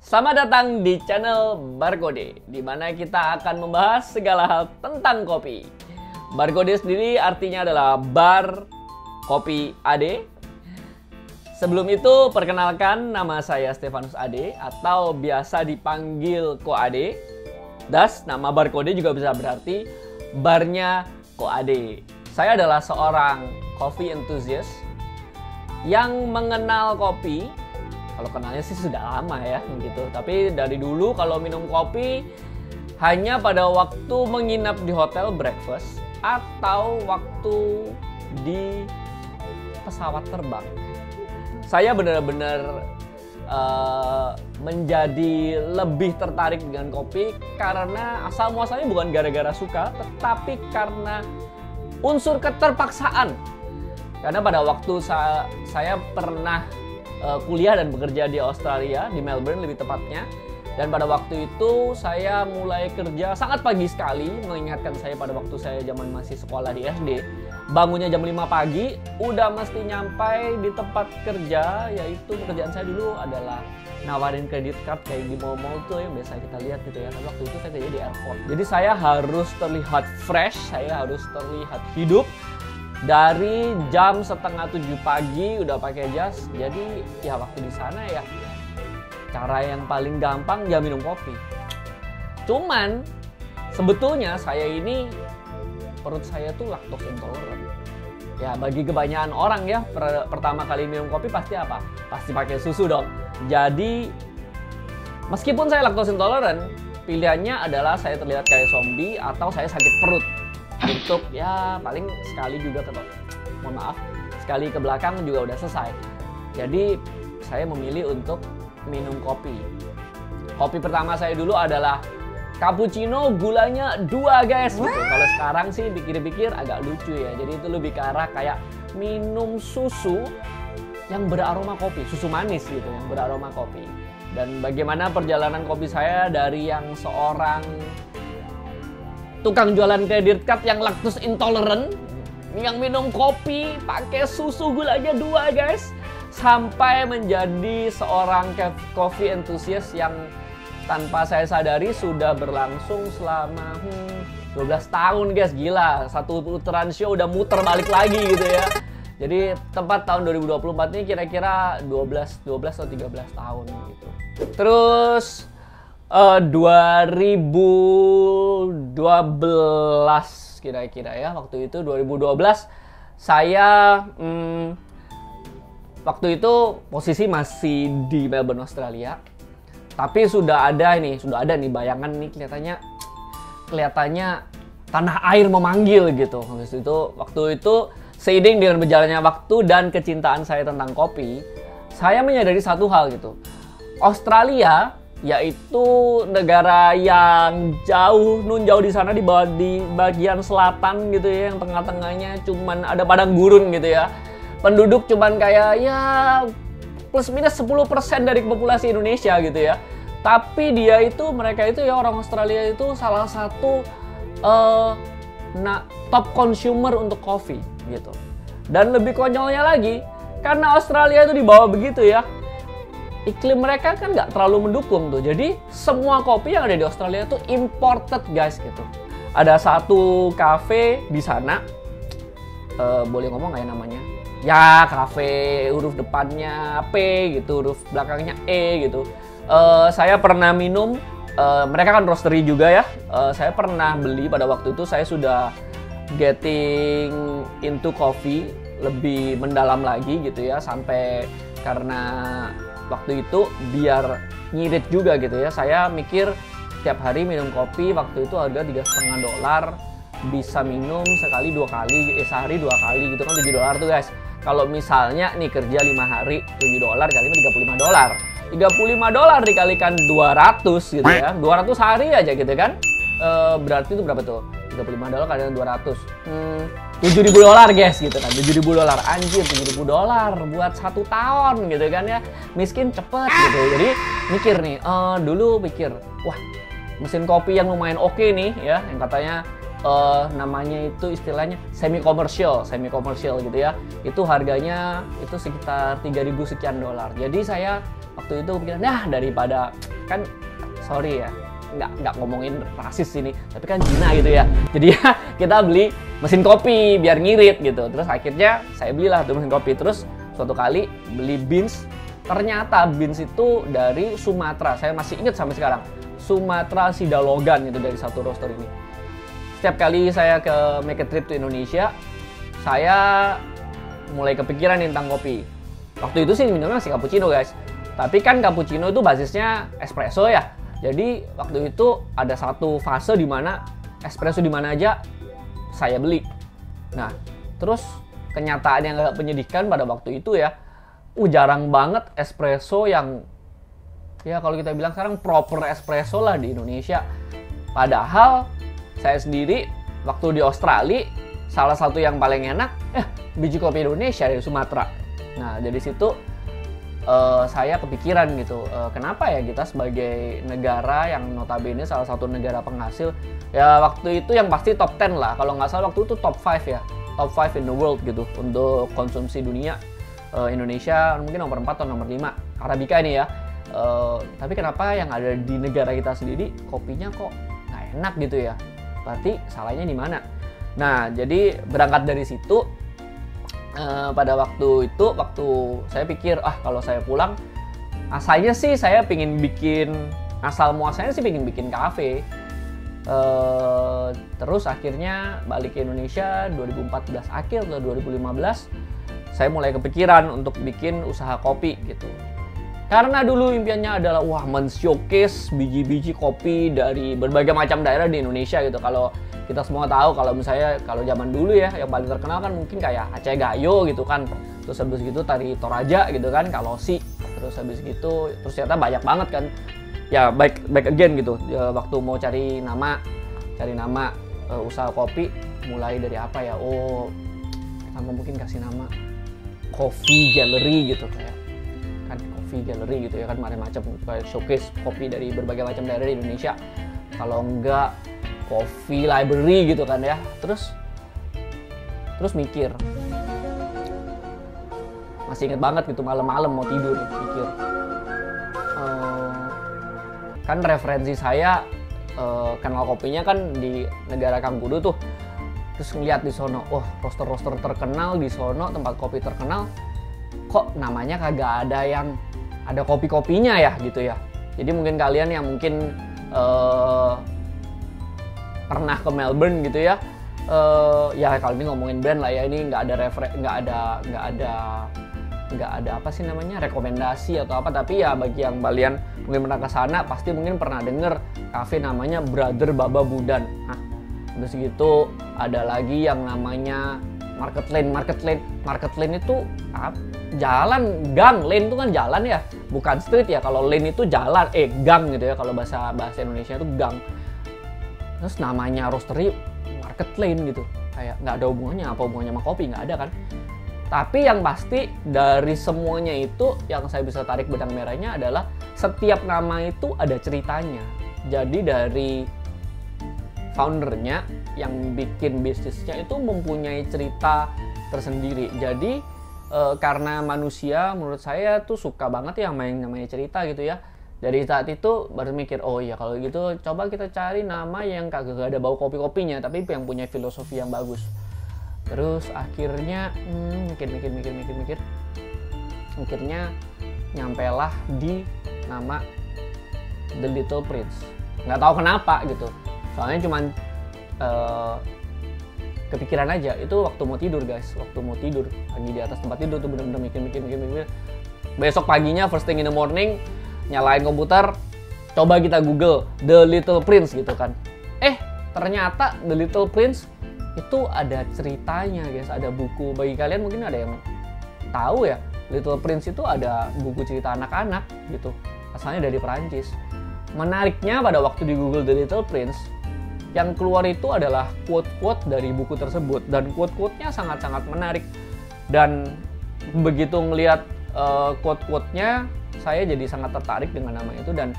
Selamat datang di channel Barcode, di mana kita akan membahas segala hal tentang kopi. Barcode sendiri artinya adalah Bar Kopi Ade. Sebelum itu, perkenalkan, nama saya Stefanus Ade atau biasa dipanggil Ko Ade. Thus, nama Barcode juga bisa berarti barnya Ko Ade. Saya adalah seorang coffee enthusiast yang mengenal kopi. Kalau kenalnya sih sudah lama ya gitu. Tapi dari dulu kalau minum kopi hanya pada waktu menginap di hotel breakfast atau waktu di pesawat terbang. Saya benar-benar menjadi lebih tertarik dengan kopi karena asal muasalnya bukan gara-gara suka, tetapi karena unsur keterpaksaan. Karena pada waktu saya pernah kuliah dan bekerja di Australia, di Melbourne lebih tepatnya. Dan pada waktu itu saya mulai kerja sangat pagi sekali, mengingatkan saya pada waktu saya zaman masih sekolah di SD. Bangunnya jam 5 pagi, udah mesti nyampai di tempat kerja, yaitu pekerjaan saya dulu adalah nawarin kredit card kayak di mall-mall tuh yang biasa kita lihat gitu ya. Tapi waktu itu saya kerja di airport. Jadi saya harus terlihat fresh, saya harus terlihat hidup. Dari jam 6:30 pagi udah pakai jas. Jadi ya waktu di sana ya cara yang paling gampang ya minum kopi. Cuman sebetulnya saya ini perut saya tuh lactose intolerant. Ya bagi kebanyakan orang ya pertama kali minum kopi pasti apa? Pasti pakai susu dong. Jadi meskipun saya lactose intolerant, pilihannya adalah saya terlihat kayak zombie atau saya sakit perut. Untuk ya paling sekali juga mohon maaf, sekali ke belakang juga udah selesai. Jadi saya memilih untuk minum kopi. Kopi pertama saya dulu adalah cappuccino gulanya 2 guys gitu. Kalau sekarang sih pikir-pikir agak lucu ya. Jadi itu lebih ke arah kayak minum susu yang beraroma kopi, susu manis gitu yang beraroma kopi. Dan bagaimana perjalanan kopi saya dari yang seorang tukang jualan credit card yang lactose intolerant, yang minum kopi pakai susu gulanya 2 guys, sampai menjadi seorang coffee enthusiast yang tanpa saya sadari sudah berlangsung selama 12 tahun guys. Gila, satu putaran show udah muter balik lagi gitu ya. Jadi tepat tahun 2024 ini kira-kira 12 atau 13 tahun gitu. Terus 2012 kira-kira ya, waktu itu 2012 saya waktu itu posisi masih di Melbourne, Australia. Tapi sudah ada nih bayangan nih, kelihatannya tanah air memanggil gitu. Waktu itu seiring dengan berjalannya waktu dan kecintaan saya tentang kopi, saya menyadari satu hal gitu. Australia yaitu negara yang jauh di sana di bagian selatan gitu ya, yang tengah-tengahnya cuman ada padang gurun gitu ya. Penduduk cuman kayak ya plus minus 10% dari populasi Indonesia gitu ya. Tapi mereka itu ya, orang Australia itu salah satu top consumer untuk kopi gitu. Dan lebih konyolnya lagi, karena Australia itu di bawah begitu ya, iklim mereka kan nggak terlalu mendukung tuh. Jadi semua kopi yang ada di Australia tuh imported guys gitu. Ada satu cafe di sana, boleh ngomong nggak ya namanya? Ya cafe huruf depannya P gitu, huruf belakangnya E gitu. Saya pernah minum, mereka kan roastery juga ya. Saya pernah beli pada waktu itu, saya sudah getting into coffee lebih mendalam lagi gitu ya, sampai karena waktu itu biar ngirit juga gitu ya, saya mikir tiap hari minum kopi. Waktu itu harga $3,5, bisa minum sekali 2 kali, sehari 2 kali gitu kan, $7 tuh guys. Kalau misalnya nih kerja 5 hari, $7 kali $35. $35 dikalikan 200 gitu ya, 200 hari aja gitu kan. Berarti itu berapa tuh? $35 kali 200. $7.000 guys gitu kan, $7.000. Anjir, $7.000 buat 1 tahun gitu kan ya. Miskin cepet gitu. Jadi mikir nih, dulu pikir, wah mesin kopi yang lumayan oke nih ya, yang katanya namanya itu istilahnya semi komersial gitu ya. Itu harganya itu sekitar 3.000 sekian dolar. Jadi saya waktu itu pikir, nah daripada, kan sorry ya, nggak ngomongin rasis ini, tapi kan Cina gitu ya. Jadi ya kita beli mesin kopi biar ngirit gitu. Terus akhirnya saya belilah tuh mesin kopi. Terus suatu kali beli beans, ternyata beans itu dari Sumatera. Saya masih ingat sampai sekarang, Sumatera Sidalogan itu dari satu roaster ini. Setiap kali saya make a trip to Indonesia, saya mulai kepikiran tentang kopi. Waktu itu sih minumnya masih cappuccino guys. Tapi kan cappuccino itu basisnya espresso ya. Jadi waktu itu ada satu fase di mana espresso di mana aja saya beli. Nah, terus kenyataan yang agak menyedihkan pada waktu itu ya, jarang banget espresso yang ya kalau kita bilang sekarang proper espresso lah di Indonesia. Padahal saya sendiri waktu di Australia, salah satu yang paling enak biji kopi Indonesia dari Sumatera. Nah, dari situ saya kepikiran gitu, kenapa ya kita sebagai negara yang notabene salah satu negara penghasil, ya waktu itu yang pasti top 10 lah, kalau nggak salah waktu itu top 5 ya, top 5 in the world gitu untuk konsumsi dunia. Indonesia mungkin nomor 4 atau nomor 5, Arabica ini ya. Tapi kenapa yang ada di negara kita sendiri kopinya kok nggak enak gitu ya? Berarti salahnya di mana? Nah, jadi berangkat dari situ, pada waktu itu, waktu saya pikir, kalau saya pulang, asalnya sih saya pingin bikin, asal muasalnya sih pingin bikin kafe. Terus akhirnya balik ke Indonesia 2014 akhir atau 2015, saya mulai kepikiran untuk bikin usaha kopi gitu. Karena dulu impiannya adalah men-showcase biji-biji kopi dari berbagai macam daerah di Indonesia gitu. Kalau kita semua tahu, kalau misalnya kalau zaman dulu ya yang paling terkenal kan mungkin kayak Aceh Gayo gitu kan. Terus habis gitu Tari Toraja gitu kan, Kalosi. Terus habis gitu ternyata banyak banget kan. Ya back again gitu. Ya, waktu mau cari nama usaha kopi, mulai dari apa ya? Kita mungkin kasih nama Coffee Gallery gitu kayak. Kan Coffee Gallery gitu ya kan, macam-macam showcase kopi dari berbagai macam daerah di Indonesia. Kalau enggak Coffee Library gitu kan ya. Terus mikir, masih inget banget gitu, malam-malam mau tidur mikir, kan referensi saya kenal kopinya kan di negara Kang Kudu tuh. Terus ngeliat di sono, roster-roster terkenal di sono, tempat kopi terkenal, kok namanya kagak ada yang ada kopi-kopinya ya gitu ya. Jadi mungkin kalian yang mungkin pernah ke Melbourne gitu ya, ya kalau ini ngomongin brand lah ya, ini nggak ada apa sih namanya, rekomendasi atau apa, tapi ya bagi yang kalian mungkin pernah ke sana pasti mungkin pernah denger kafe namanya Brother Baba Budan. Nah, terus gitu ada lagi yang namanya Market Lane itu jalan, gang. Lane itu kan jalan ya, bukan street ya. Kalau lane itu jalan, gang gitu ya. Kalau bahasa Indonesia itu gang. Terus namanya roastery Market Lane gitu. Kayak nggak ada hubungannya, apa hubungannya sama kopi, nggak ada kan. Tapi yang pasti dari semuanya itu yang saya bisa tarik benang merahnya adalah setiap nama itu ada ceritanya. Jadi dari foundernya yang bikin bisnisnya itu mempunyai cerita tersendiri. Jadi karena manusia menurut saya tuh suka banget ya main namanya cerita gitu ya. Dari saat itu baru mikir, oh iya kalau gitu coba kita cari nama yang kagak ada bau kopi-kopinya tapi yang punya filosofi yang bagus. Terus akhirnya mikir. Akhirnya nyampelah di nama The Little Prince. Nggak tahu kenapa gitu. Soalnya cuman kepikiran aja. Itu waktu mau tidur guys. Waktu mau tidur lagi di atas tempat tidur tuh bener-bener mikir. Besok paginya first thing in the morning nyalain komputer, coba kita Google The Little Prince gitu kan. Ternyata The Little Prince itu ada ceritanya guys, ada buku. Bagi kalian mungkin ada yang tahu ya, Little Prince itu ada buku cerita anak-anak gitu. Asalnya dari Perancis. Menariknya pada waktu di Google The Little Prince, yang keluar itu adalah quote-quote dari buku tersebut. Dan quote-quote-nya sangat-sangat menarik. Dan begitu ngelihat quote-quote-nya, saya jadi sangat tertarik dengan nama itu. Dan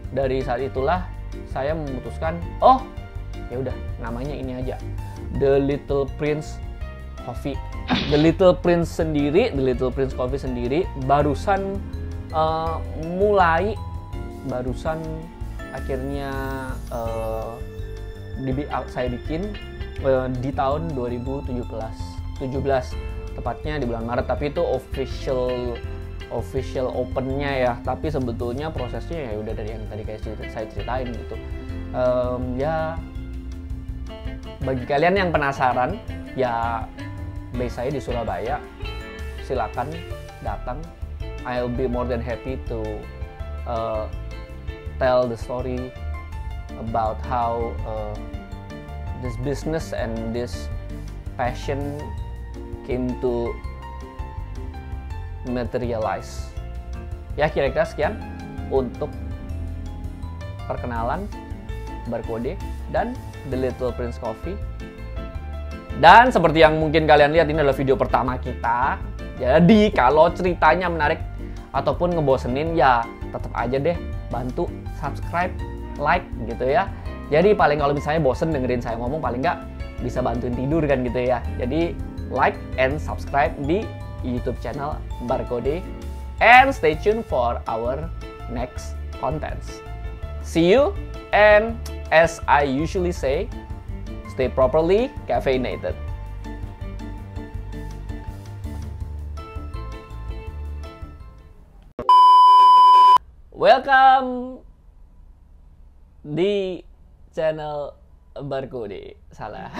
dari saat itulah saya memutuskan, ya udah namanya ini aja, The Little Prince Coffee. The Little Prince Coffee sendiri barusan akhirnya saya bikin di tahun 2017, tepatnya di bulan Maret, tapi itu official opennya ya. Tapi sebetulnya prosesnya ya udah dari yang tadi kayak saya ceritain gitu. Ya bagi kalian yang penasaran, ya base saya di Surabaya, silakan datang. I'll be more than happy to tell the story about how this business and this passion came to materialize. Ya kira-kira sekian untuk perkenalan Barcode dan The Little Prince Coffee. Dan seperti yang mungkin kalian lihat, ini adalah video pertama kita. Jadi kalau ceritanya menarik ataupun ngebosenin, ya tetap aja deh bantu subscribe, like gitu ya. Jadi paling kalau misalnya bosen dengerin saya ngomong, paling nggak bisa bantuin tidur kan gitu ya. Jadi like and subscribe di YouTube channel Barcode, and stay tuned for our next contents. See you, and as I usually say, stay properly caffeinated. Welcome di channel Barcode. Salah.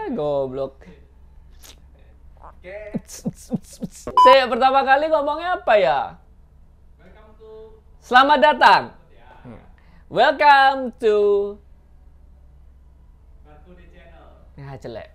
Goblok. Saya pertama kali ngomongnya apa ya? Selamat datang. Welcome to Barcode channel. Nah, jelek.